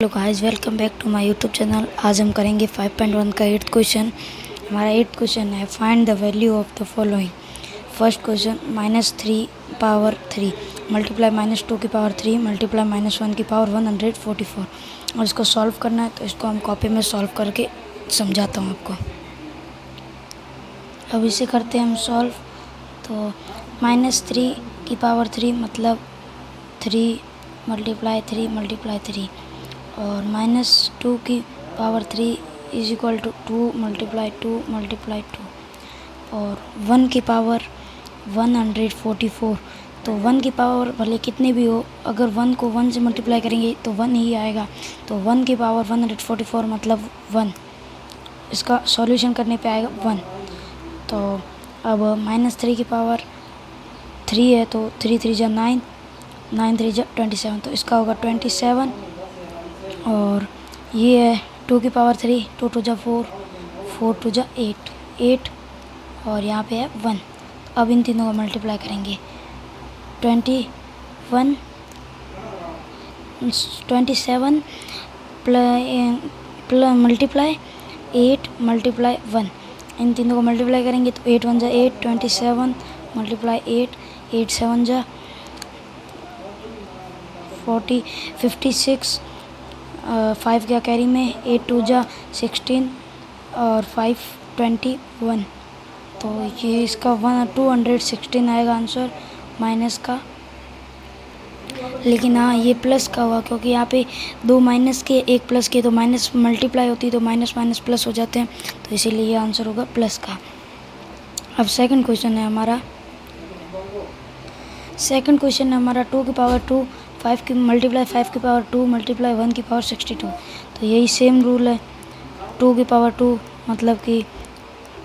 Hello guys, welcome back to my YouTube channel. आज हम करेंगे 5.1 का 8th क्वेश्चन। हमारा 8th क्वेश्चन है find the value of the following. First question -3 multiply -2 multiply -1 144 और इसको सॉल्व करना है। तो इसको हम कॉपी में सॉल्व करके समझाता हूँ आपको। अब इसे करते हैं हम सॉल्व। तो -3 मतलब 3 मल्टीप्लाई 3 और -2 इज इक्वल टू 2 मल्टीप्लाई 2 और 1 की पावर 144। तो 1 की पावर भले कितनी भी हो, अगर 1 को 1 से मल्टीप्लाई करेंगे तो 1 ही आएगा। तो 1 की पावर 144 मतलब 1। इसका सॉल्यूशन करने पे आएगा 1। तो अब -3 की पावर 3 है, तो 3 3 जा 9, 9 3 जा 27, तो इसका होगा 27। और ये है 2 की पावर 3, 2 2 जा 4, 4 2 जा 8 और यहाँ पे है 1। अब इन तीनों को मल्टीप्लाई करेंगे। 27 प्लस मल्टीप्लाई 8 मल्टीप्लाई 1, इन तीनों को मल्टीप्लाई करेंगे तो 8 1 जा 8, 27 मल्टीप्लाई 8, 8 7 जा 40, 56, 5 क्या कैरी में, 8 2 जा 16 और 5 21। तो ये इसका 216 आएगा आंसर माइनस का। लेकिन हाँ, ये प्लस का हुआ क्योंकि यहाँ पे 2 माइनस के 1 प्लस के, तो माइनस मल्टीप्लाई होती है तो माइनस माइनस प्लस हो जाते हैं, तो इसीलिए ये आंसर होगा प्लस का। अब सेकंड क्वेश्चन है हमारा 2 की पावर 2 5 की मल्टीप्लाई 5 की पावर 2 मल्टीप्लाई 1 की पावर 62। तो यही सेम रूल है। 2 की पावर 2 मतलब कि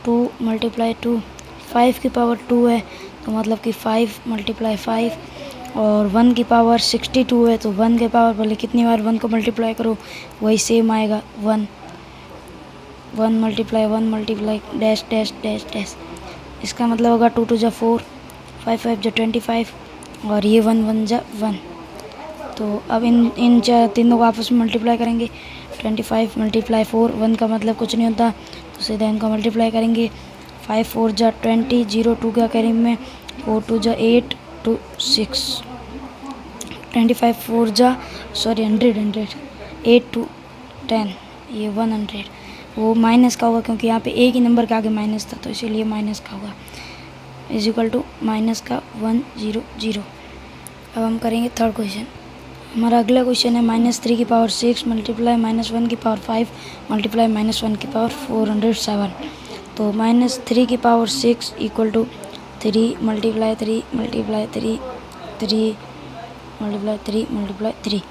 2 मल्टीप्लाई 2, 5 की पावर 2 है तो मतलब कि 5 मल्टीप्लाई 5 और 1 की पावर 62 है, तो 1 के पावर भले कितनी बार 1 को मल्टीप्लाई करो वही सेम आएगा 1 multiply dash dash dash dash. इसका मतलब होगा 2 2 जा 4, 5 5 जा 25 और ये 1 1 जा 1। तो अब इन तीनों को आपस में मल्टीप्लाई करेंगे। 25 मल्टीप्लाई 4, 1 का मतलब कुछ नहीं होता, तो सीधा इनको मल्टीप्लाई करेंगे। 5 4 जा 20, 0 2 का कैरी में, 4 2 जा 8 2 6, 25 4 जा 100, 8 2 10, ये 100। वो माइनस का होगा क्योंकि यहाँ पे एक ही नंबर के आगे माइनस था, तो इसीलिए माइनस का होगा। इज इक्वल टू माइनस का 1 0 0। अब हम करेंगे थर्ड क्वेश्चन। हमारा अगला क्वेश्चन है -3 की पावर 6 मल्टीप्लाई -1 की पावर 5 मल्टीप्लाई -1 की पावर 407। तो -3 की power 6 equal to 3 multiply 3 multiply 3 3 multiply 3 multiply 3।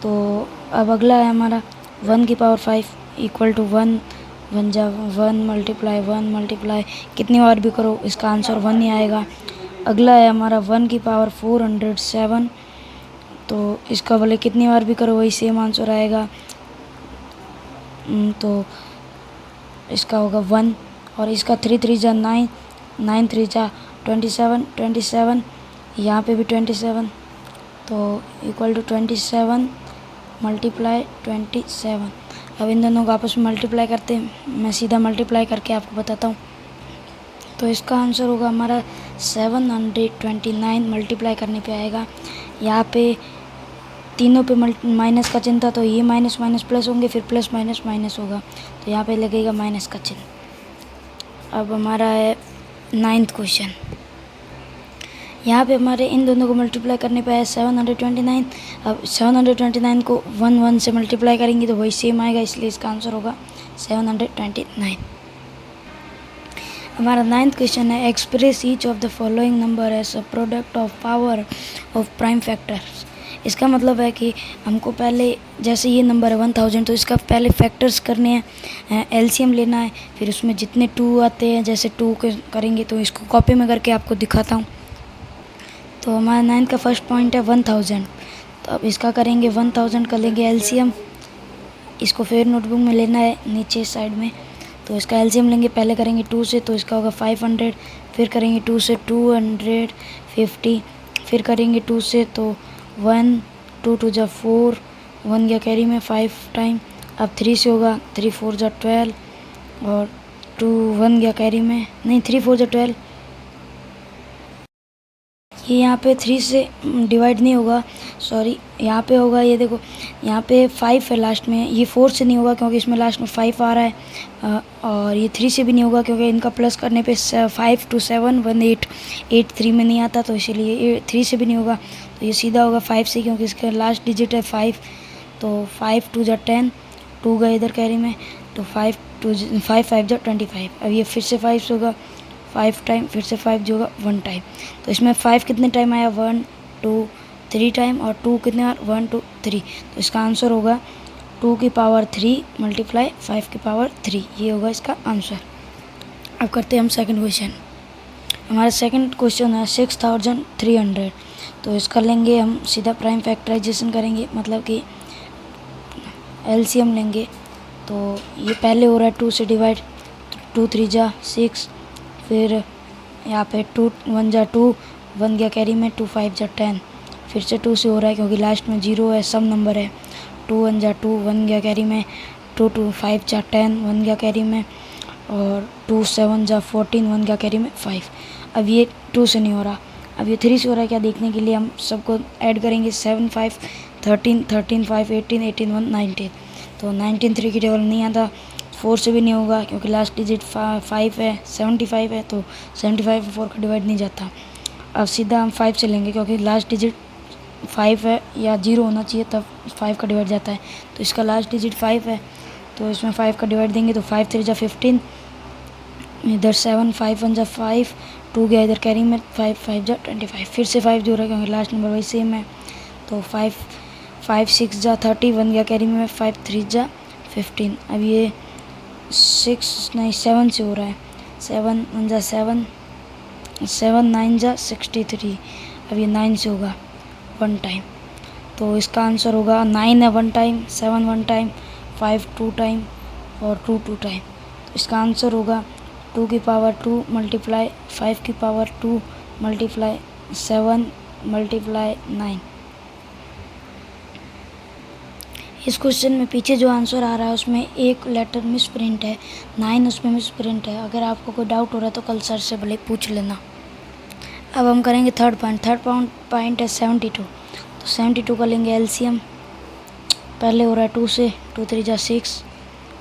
तो अब अगला है हमारा 1 की पावर 5 इक्वल टू 1 1 जा 1 मल्टीप्लाई कितनी बार भी करो इसका आंसर 1 ही आएगा। अगला है हमारा 1 की पावर 407, तो इसका भले कितनी बार भी करो वही सेम आंसर आएगा। तो इसका होगा 1 और इसका 3 3 जा 9, 9 3 जा 27, यहाँ पे भी 27, तो इक्वल टू 27 मल्टीप्लाई 27। अब इन दोनों को आपस में मल्टीप्लाई करते हैं, मैं सीधा मल्टीप्लाई करके आपको बताता हूँ। तो इसका आंसर होगा हमारा 729 मल्टीप्लाई करने पे आएगा। यहाँ पे तीनों पे माइनस का चिन्ह था, तो ये माइनस माइनस प्लस होंगे, फिर प्लस माइनस माइनस होगा, तो यहाँ पे लगेगा माइनस का चिन्ह। अब हमारा है 9th क्वेश्चन। यहाँ पे हमारे इन दोनों को मल्टीप्लाई करने पे है 729। अब 729 को 1 1 से मल्टीप्लाई करेंगे तो वही सेम आएगा, इसलिए इसका आंसर होगा 729। हमारा 9th क्वेश्चन है express each of the following number as a product of power of prime factors. इसका मतलब है कि हमको पहले, जैसे ये नंबर है 1000, तो इसका पहले फैक्टर्स करने हैं, एलसीएम लेना है, फिर उसमें जितने 2 आते हैं, जैसे 2 करेंगे तो इसको कॉपी में करके आपको दिखाता हूँ। तो हमारा 9th का फर्स्ट पॉइंट है 1000। तो अब इसका करेंगे 1000 का लेंगे एलसीएम, इसको फिर नोटबुक में लेना है नीचे साइड में। तो इसका एलसीएम लेंगे, पहले करेंगे 2 से, तो इसका होगा 500, फिर करेंगे 2 से 250, फिर करेंगे 2 से तो 1 2 2 जा 4, 1 गया कैरी में 5 टाइम। अब 3 से होगा, 3 4 जा 12 और 2 1 गया कैरी में, नहीं 3 4 जा 12, ये यहाँ पे 3 से डिवाइड नहीं होगा, सॉरी यहाँ पे होगा, ये देखो यहाँ पे 5 है लास्ट में, ये 4 से नहीं होगा क्योंकि इसमें लास्ट में 5 आ रहा है, और ये 3 से भी नहीं होगा क्योंकि इनका प्लस करने पे 5 2 7 1 8, 8 3 में नहीं आता, तो इसीलिए 3 से भी नहीं होगा, तो ये सीधा होगा 5 से क्योंकि इसका लास्ट डिजिट है 5। तो 5 2 जा 10, 2 गए इधर कैरी में, तो 5 5 जा 25। अब ये फिर से 5 से होगा 5 टाइम, फिर से 5 जो होगा 1 टाइम, तो इसमें 5 कितने टाइम आया, 1 2 3 टाइम, और 2 कितने आया, 1 2 3, तो इसका आंसर होगा 2 की पावर 3 मल्टीप्लाई 5 की पावर 3, ये होगा इसका आंसर। अब करते हैं हम सेकंड क्वेश्चन। हमारा सेकंड क्वेश्चन है 6300, तो इसका लेंगे हम सीधा प्राइम फैक्टराइजेशन करेंगे, मतलब कि एलसीएम लेंगे। तो ये पहले हो रहा है 2 से डिवाइड, 2 3 जा 6, फिर यहाँ पे 2 1 जा 2, 1 गया कैरी में, 2 5 जा 10, फिर से 2 से हो रहा है क्योंकि लास्ट में 0 है, सम नंबर है, 2 1 जा 2, 1 गया कैरी में, 2 2 5 जा 10, 1 गया कैरी में, और 2 7 जा 14, 1 गया कैरी में 5। अब ये 2 से नहीं हो रहा, अब ये 3 से हो रहा है क्या देखने के लिए हम सबको ऐड करेंगे, 7 5 13 13 5 18 18 1 19, तो 19 3 की टेबल नहीं आता, 4 से भी नहीं होगा क्योंकि लास्ट डिजिट 5 है, 75 है, तो 75 में 4 का डिवाइड नहीं जाता। अब सीधा हम 5 से लेंगे क्योंकि लास्ट डिजिट 5 है या 0 होना चाहिए तब 5 का डिवाइड जाता है, तो इसका लास्ट डिजिट 5 है, तो इसमें 5 का डिवाइड देंगे, तो 5 3 जा 15, इधर 7 5 1 जा 5, 2 गया इधर कैरी में, 5 5 जा 25, फिर से 5 जो रहा है क्योंकि लास्ट नंबर वही सेम है, तो 5 5 6 जा 30, 1 गया कैरी में, 5 3 जा 15। अब ये 6 नहीं 7 से हो रहा है, 7 1 जा 7, 7 9 जा 63, अब ये 9 से होगा 1 टाइम, तो इसका आंसर होगा 9 है 1 टाइम, 7 1 टाइम, 5 2 टाइम और 2 2 टाइम, तो इसका आंसर होगा 2 की पावर 2 मल्टीप्लाई 5 की पावर 2 मल्टीप्लाई 7 मल्टीप्लाई 9। इस क्वेश्चन में पीछे जो आंसर आ रहा है उसमें एक लेटर मिस प्रिंट है, 9 उसमें मिस प्रिंट है, अगर आपको कोई डाउट हो रहा है तो कल सर से भले पूछ लेना। अब हम करेंगे थर्ड पॉइंट है 72, तो 72 का लेंगे एलसीएम। पहले हो रहा है 2 से, 2 3 जा 6,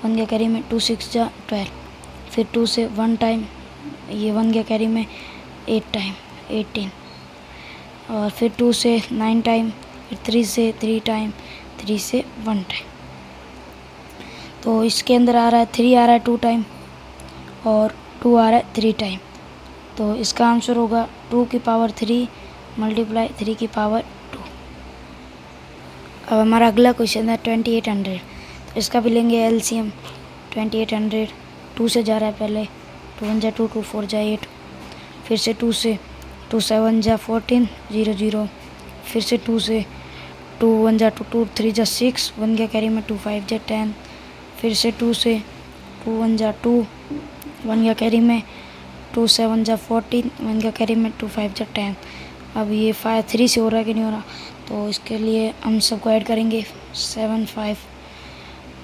1 गया कैरी में, 2 6 जा 12, फिर 2 से 1 टाइम, ये 1 गया कैरी में 8 टाइम 18, और फिर 2 से 9 टाइम, फिर 3 से 3 टाइम, 3 से 1 टाइम, तो इसके अंदर आ रहा है 3 आ रहा है 2 टाइम और 2 आ रहा है 3 टाइम, तो इसका आंसर होगा 2 की पावर 3 मल्टीप्लाई 3 की पावर 2। अब हमारा अगला क्वेश्चन है 2800, तो इसका भी लेंगे एलसीएम। 2800 2 से जा रहा है पहले, 2 1 जा 2, 2 4 जा 8, फिर से 2 से 2 7 जा 14 0 0, फिर से 2 से 2 1 जा 2, 2 3 जा 6, 1 गया कैरी में, 2 5 जा 10, फिर से 2 से 2 1 जा 2, 1 गया कैरी में, 2 7 जा 14, 1 गया कैरी में, 2 5 जा 10। अब ये 5 3 से हो रहा है कि नहीं हो रहा, तो इसके लिए हम सबको ऐड करेंगे, 7 5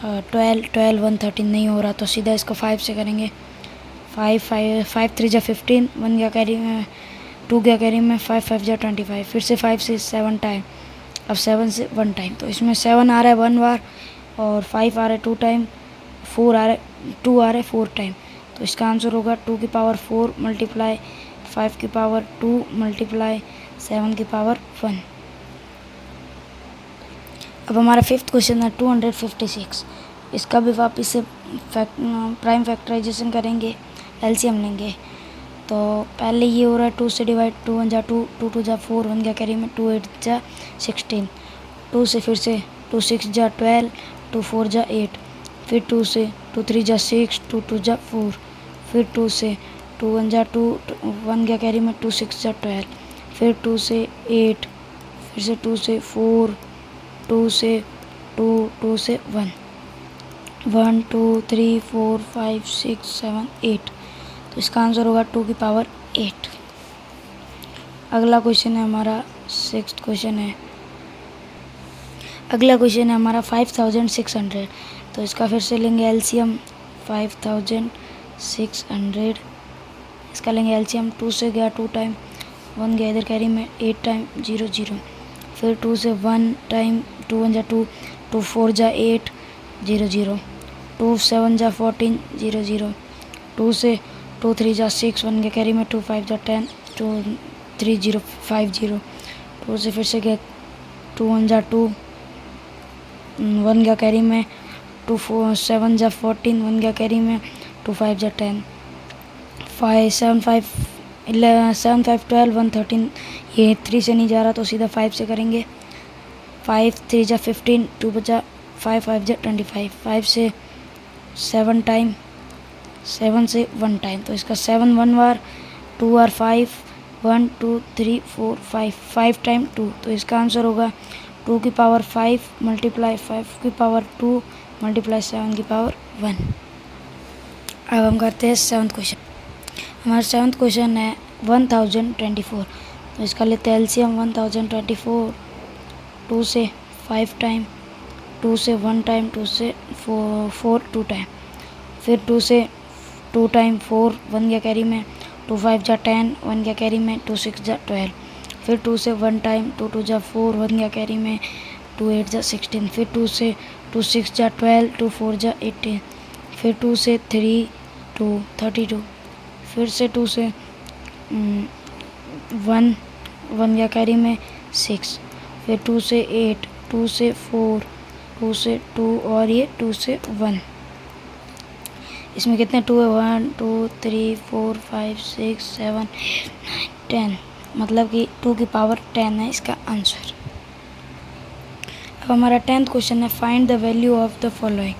12 12 1 13 नहीं हो रहा, तो सीधा इसको 5 से करेंगे, 5 5 3 जा 15, 1 गया कैरी में, 2 गया कैरी में, 5 5 जा 25, फिर से 5 से 7 टाइम, अब 7 से 1 टाइम, तो इसमें 7 आ रहा है 1 बार और 5 आ रहा है 2 टाइम, 4 आ रहा है 2 आ रहा है 4 टाइम, तो इसका आंसर होगा 2 की पावर 4 मल्टीप्लाई 5 की पावर 2 मल्टीप्लाई 7 की पावर 1। अब हमारा फिफ्थ क्वेश्चन है 256, इसका भी वापस से प्राइम फैक्टराइजेशन करेंगे, एलसीएम लेंगे। तो पहले ये हो रहा है 2 से डिवाइड, 2 1 जा 2, 2 2 जा 4, 1 गया कैरी में, 2 8 जा 16, 2 से फिर से 2 6 जा 12, 2 4 जा 8, फिर 2 से 2 3 जा 6, 2 2 जा 4, फिर 2 से 2 1 जा 2, 1 गया कैरी में, 2 6 जा 12, फिर 2 से 8, फिर से 2 से 4, 2 से 2, 2 से 1, 1 2 3 4 5 6 7 8, तो इसका आंसर होगा 2 की पावर 8। अगला क्वेश्चन है हमारा सिक्स्थ क्वेश्चन है, अगला क्वेश्चन है हमारा 5600। तो इसका फिर से लेंगे एलसीएम 5600। इसका लेंगे एलसीएम। 2 से गया 2 टाइम, 1 गया इधर कैरी में 8 टाइम 0 0। फिर 2 से 1 टाइम, 2 1 जा 2, 2 4 जा 8 0 0, 2 7 जा 14 0 0, 2 से 2 3 जा 6, 1 गया कैरी में 2 5 जा 10, 2 3 0 5 0। 2 से फिर से गया 2 1 जा 2, 1 गया कैरी में 2 4 7 जा 14, 1 गया कैरी में 2 5 जा 10, 5 7 5 11 7 5 12 1 13। ये 3 से नहीं जा रहा तो सीधा 5 से करेंगे। 5 3 जा 15, 2 बचा 5 5 जा 25, 5 से 7 टाइम, 7 से 1 टाइम। तो इसका 7 1 बार, 2 बार 5, 1 2 3 4 5, 5 टाइम 2। तो इसका आंसर होगा 2 की पावर 5 मल्टीप्लाई 5 की पावर 2 मल्टीप्लाई 7 की पावर 1। अब हम करते हैं 7th क्वेश्चन। हमारा 7th क्वेश्चन है 1024। तो इसका लेते हैं एलसीएम 1024। 2 से 5 टाइम, 2 से 1 टाइम, 2 से 4 2 टाइम। फिर 2 से 2 टाइम 4, 1 गया कैरी में 2 5 जा 10, 1 गया कैरी में 2 6 जा 12। फिर 2 से 1 टाइम, 2 2 जा 4, 1 गया कैरी में 2 8 जा 16। फिर 2 से 2 6 जा 12, 2 4 जा 18। फिर 2 से 3 2 32। फिर से 2 से 1 गया कैरी में 6। फिर 2 से 8, 2 से 4, 2 से 2 और ये 2 से 1। इसमें कितने 2 है? 1 2 3 4 5 6 7 8 9 10। मतलब कि 2 की पावर 10 है इसका आंसर। अब हमारा 10th क्वेश्चन है find the value of the following.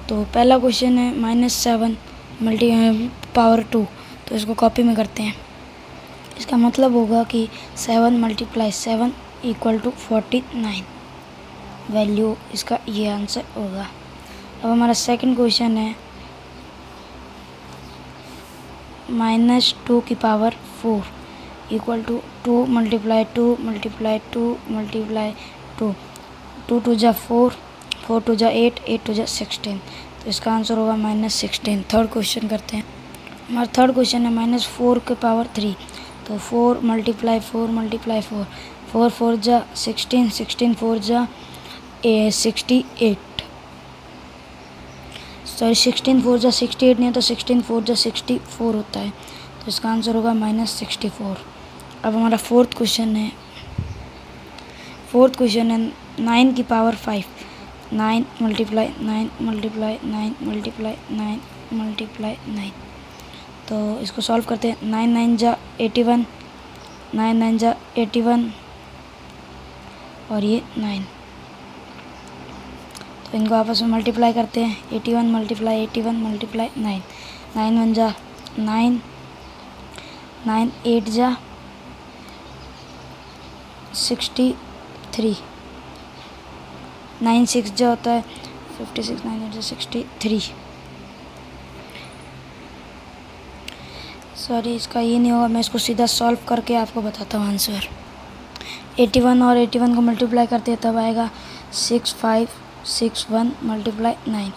तो पहला क्वेश्चन है -7 मल्टी पावर 2। तो इसको कॉपी में करते हैं। इसका मतलब होगा कि 7 मल्टीप्लाई 7 इक्वल टू 49। वैल्यू इसका ये आंसर होगा। अब हमारा सेकंड क्वेश्चन है -2 की power 4 equal to 2 multiply 2 multiply 2 multiply 2। 2 2 जा 4, 4 2 जा 8, 8 2 जा 16। तो इसका आंसर होगा -16। थर्ड क्वेश्चन करते हैं। हमारा थर्ड क्वेश्चन है -4 के पावर 3। तो 4 मल्टीप्लाई 4 मल्टीप्लाई 4, 4 4 जा 16, 16 4 जा 68। सॉरी 16 4 जा 68 नहीं है तो 16 4 जा 64 होता है। तो इसका आंसर होगा -64। अब हमारा फोर्थ क्वेश्चन है 9 की power 5। 9 multiply 9 multiply 9 multiply 9 multiply 9। तो इसको सॉल्व करते हैं। 9 9 जा 81, 9 9 जा 81 और ये 9। तो इनको आपस में मल्टीप्लाई करते हैं। 81 मल्टीप्लाई 81 मल्टीप्लाई 9, 9 1 जा 9, 9 8 जा 63, 9 6 जा होता है 56, 9 8 जा 63। सॉरी इसका ये नहीं होगा, मैं इसको सीधा सॉल्व करके आपको बताता हूँ आंसर। 81 और 81 को मल्टीप्लाई करते हैं तब आएगा 6561 मल्टीप्लाई 9।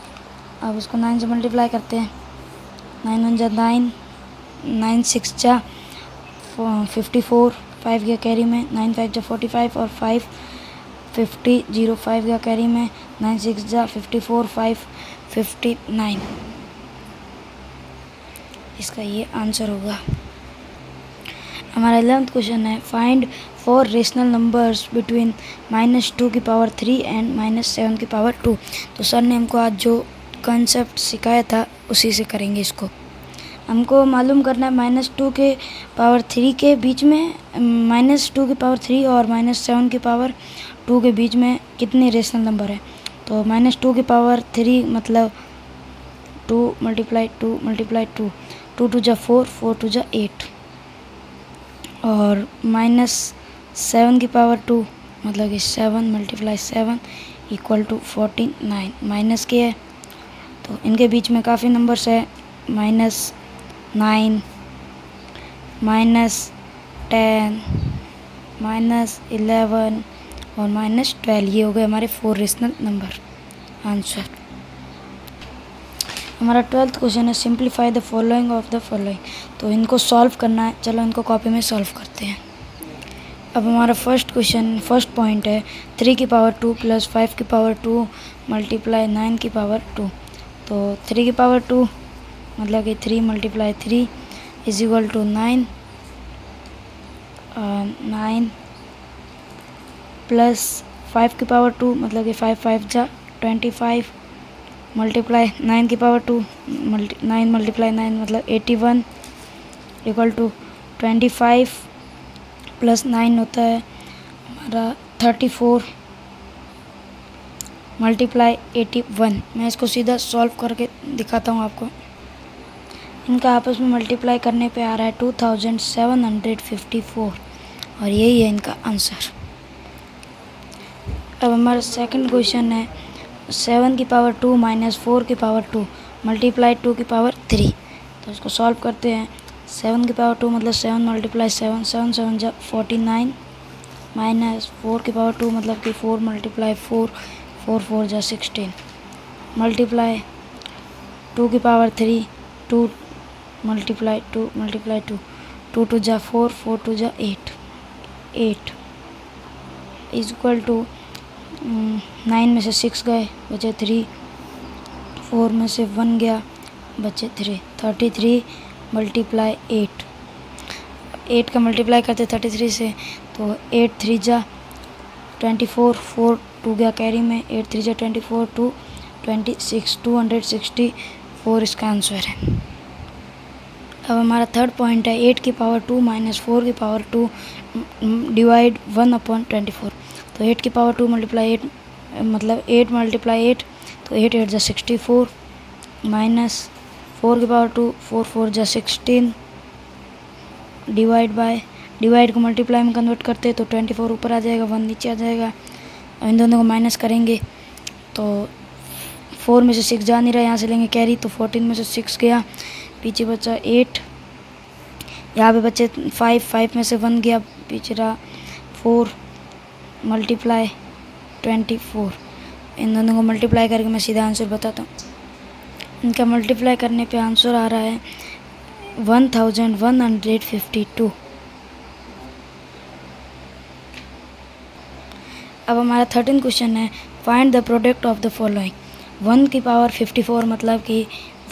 अब इसको 9 से मल्टीप्लाई करते हैं। 9 1 जा 9, 9 6 जा 54, 5 गया कैरी में 9 5 जा 45 और 5 50 0 5 गया कैरी में 9 6 जा 54 5 59। इसका ये आंसर होगा। हमारा 11th क्वेश्चन है फाइंड 4 रेशनल नंबर्स बिटवीन -2 की पावर 3 एंड -7 की पावर 2। तो सर ने हमको आज जो कॉन्सेप्ट सिखाया था उसी से करेंगे इसको। हमको मालूम करना है -2 के पावर 3 के बीच में, -2 की पावर 3 और -7 की पावर 2 के बीच में कितने रेशनल नंबर है। तो -2 की पावर 3 मतलब 2 मल्टीप्लाई 2 मल्टीप्लाई 2, 2 2 जा 4, 4 2 जा 8 और -7 की पावर 2 मतलब कि 7 मल्टीप्लाई 7 इक्वल टू 49। माइनस के है तो इनके बीच में काफ़ी नंबर्स है, -9 -10 -11 और -12, ये हो गए हमारे 4 रेशनल नंबर। आंसर हमारा 12th क्वेश्चन है simplify the following of the following. तो इनको सॉल्व करना है, चलो इनको कॉपी में सॉल्व करते हैं। अब हमारा फर्स्ट पॉइंट है 3 की पावर 2 प्लस 5 की पावर 2 मल्टीप्लाई 9 की पावर 2। तो 3 की पावर 2 मतलब कि 3 multiply 3 is equal to 9 plus 5 की पावर 2 मतलब कि 5 5 जा 25 मल्टीप्लाई 9 की पावर 2 9 मल्टीप्लाई 9 मतलब 81 इक्वल टू 25 प्लस 9 होता है हमारा 34 मल्टीप्लाई 81। मैं इसको सीधा सॉल्व करके दिखाता हूँ आपको। इनका आपस में मल्टीप्लाई करने पे आ रहा है 2754 और यही है इनका आंसर। अब हमारा सेकंड क्वेश्चन है 7 की पावर 2 माइनस 4 की पावर 2 मल्टीप्लाई 2 की पावर 3। तो इसको सॉल्व करते हैं। 7 की पावर 2 मतलब 7 मल्टीप्लाई 7 7 7 जा 49 माइनस 4 की पावर 2 मतलब कि 4 मल्टीप्लाई 4 4 4 जा 16 मल्टीप्लाई 2 की पावर 3 2 मल्टीप्लाई 2 2 2 जा 4 4 2 जा 8 इज इक्वल टू 9 में से 6 गए बचे 3, 4 में से 1 गया बचे 3, 33 मल्टीप्लाई 8 का मल्टीप्लाई करते 33 से तो 8 3 जा 24 4 2 गया कैरी में 8 3 जा 24 2 26 264 इसका आंसर है। अब हमारा थर्ड पॉइंट है 8 की पावर 2 माइनस 4 की पावर 2 डिवाइड 1/24। तो 8 की पावर 2 मल्टीप्लाई 8 मतलब 8 मल्टीप्लाई 8 तो 8 8 जा 64 माइनस 4 की पावर 2 4 4 जा 16 डिवाइड को मल्टीप्लाई में कन्वर्ट करते तो 24 ऊपर आ जाएगा 1 नीचे आ जाएगा। इन दोनों को माइनस करेंगे तो 4 में से 6 जा नहीं रहा, यहाँ से लेंगे कैरी तो 14 में से 6 गया, पीछे बचा 8, यहाँ पे बचे 5 में से 1 गया, पीछे रहा 4 मल्टीप्लाई 24। इन दोनों को मल्टीप्लाई करके मैं सीधा आंसर बताता हूँ। इनका मल्टीप्लाई करने पे आंसर आ रहा है 1152। अब हमारा 13 क्वेश्चन है find the product of the following. 1 की पावर 54 मतलब कि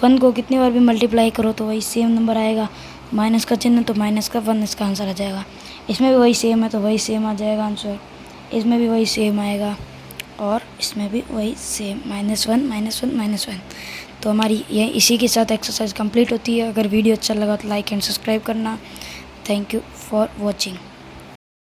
1 को कितनी बार भी मल्टीप्लाई करो तो वही सेम नंबर आएगा, माइनस का चिन्ह तो माइनस का 1 इसका आंसर आ जाएगा। इसमें भी वही सेम है तो वही सेम आ जाएगा आंसर, इसमें भी वही सेम आएगा और इसमें भी वही सेम -1 तो हमारी ये इसी के साथ एक्सरसाइज कंप्लीट होती है। अगर वीडियो अच्छा लगा तो लाइक एंड सब्सक्राइब करना। Thank you for watching.